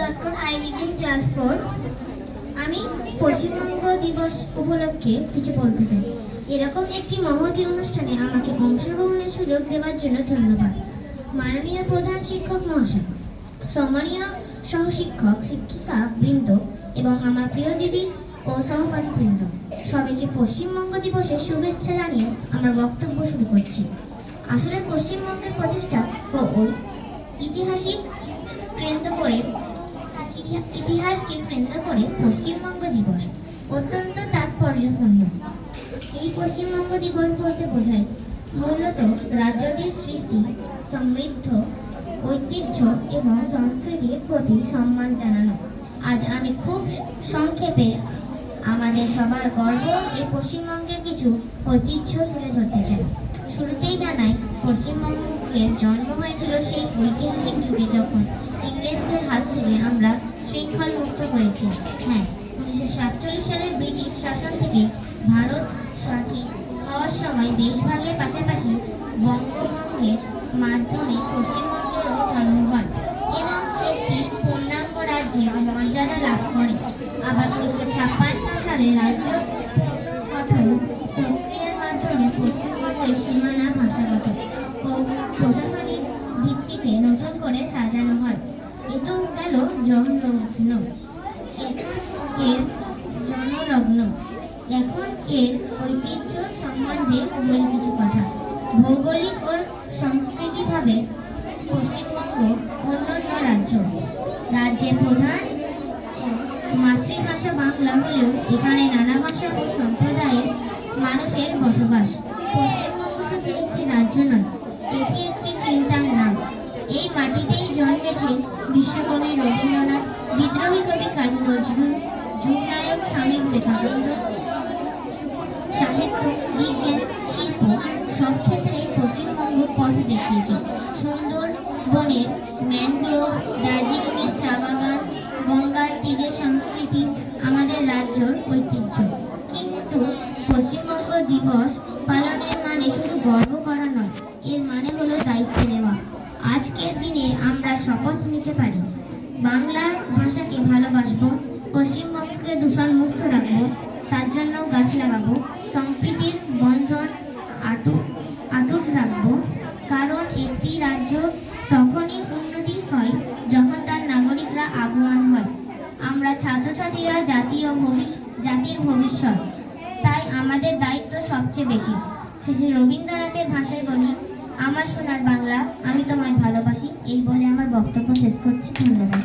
Laskar, I live in class 4. আমি পশ্চিমবঙ্গ দিবস উপলক্ষে কিছু বলতে চাই। এরকম একটি মহতী অনুষ্ঠানে আমাকে অংশগ্রহণের সুযোগ দেওয়ার জন্য ধন্যবাদ। মাননীয় প্রধান শিক্ষক মহাশয়, সম্মানীয় সহশিক্ষক শিক্ষিকা বৃন্দ এবং আমার প্রিয় দিদি ও সহপাঠী বৃন্দ, সবাইকে পশ্চিমবঙ্গ দিবসের শুভেচ্ছা জানিয়ে আমার বক্তব্য শুরু করছি। আসলে পশ্চিমবঙ্গের প্রতিষ্ঠা ও ইতিহাসকে কেন্দ্র করে পশ্চিমবঙ্গ দিবস অত্যন্ত তাৎপর্যপূর্ণ। এই পশ্চিমবঙ্গ দিবস বলতে বোঝায় মূলত রাজ্যটির সৃষ্টি, সমৃদ্ধ ঐতিহ্য এবং সংস্কৃতির প্রতি সম্মান জানানো। আজ আমি খুব সংক্ষেপে আমাদের সবার গর্ব এই পশ্চিমবঙ্গের কিছু ঐতিহ্য তুলে ধরতে চাই। শুরুতেই জানাই, পশ্চিমবঙ্গের জন্ম হয়েছিল সেই ঐতিহাসিক যুগে, যখন ইংরেজদের হাত থেকে আমরা শৃঙ্খল মুক্ত হয়েছি। হ্যাঁ, 1947 সালে ব্রিটিশ শাসন থেকে ভারত স্বাধীন হওয়ার সময় দেশভাগের পাশাপাশি বঙ্গভঙ্গের মাধ্যমে পশ্চিমবঙ্গেরও জন্ম হয় এবং একটি পূর্ণাঙ্গ রাজ্যের মর্যাদা লাভ করে। আবার 1956 সালে রাজ্য গঠন প্রক্রিয়ার মাধ্যমে পশ্চিমবঙ্গের সীমানা, ভাষাগত ও প্রশাসনিক ভিত্তিতে নতুন করে সাজানো হয়। এতো গেল জন্মলগ্ন। এখন এর ঐতিহ্য সম্বন্ধে বলি কিছু কথা। ভৌগোলিক ও সংস্কৃতিভাবে পশ্চিমবঙ্গ অন্যান্য রাজ্যের প্রধান মাতৃভাষা বাংলা হলেও এখানে নানা ভাষা ও সম্প্রদায়ের মানুষের বসবাস। পশ্চিমবঙ্গ শুধু একটি রাজ্য নয়, এটি একটি চিন্তার নাম। এই মাটিতেই জন্মেছে বিশ্বকবি রবীন্দ্রনাথ, বিদ্রোহী কবি কাজী নজরুল, যুগনায়ক স্বামী বিবেকানন্দ। সাহিত্য, বিজ্ঞান, শিল্প সব ক্ষেত্রেই পশ্চিমবঙ্গ পথ দেখিয়েছে। সুন্দর বনের ম্যানগ্রোভ, দার্জিলিংয়ের চা বাগান, গঙ্গার তীরের সংস্কৃতি আমাদের রাজ্যের ঐতিহ্য। কিন্তু পশ্চিমবঙ্গ দিবস পালনের মানে শুধু গর্ব করা নয়, এর মানে হলো দায়িত্ব নেওয়া। আজকের দিনে আমরা শপথ নিতে পারি, বাংলা ভাষাকে ভালোবাসবো, পশ্চিমবঙ্গকে দূষণ মুক্ত রাখবো, তার জন্য গাছ লাগাবো, সম্প্রীতির বন্ধন অটুট রাখবো। কারণ একটি রাজ্য তখনই উন্নতি হয় যখন তার নাগরিকরা আগুয়ান হয়। আমরা ছাত্রছাত্রীরা জাতির ভবিষ্যৎ, তাই আমাদের দায়িত্ব সবচেয়ে বেশি। শেষে রবীন্দ্রনাথের ভাষায় বলি, আমার সোনার বাংলা, আমি তোমায় ভালোবাসি। এই বলে আমার বক্তব্য শেষ করছি। ধন্যবাদ।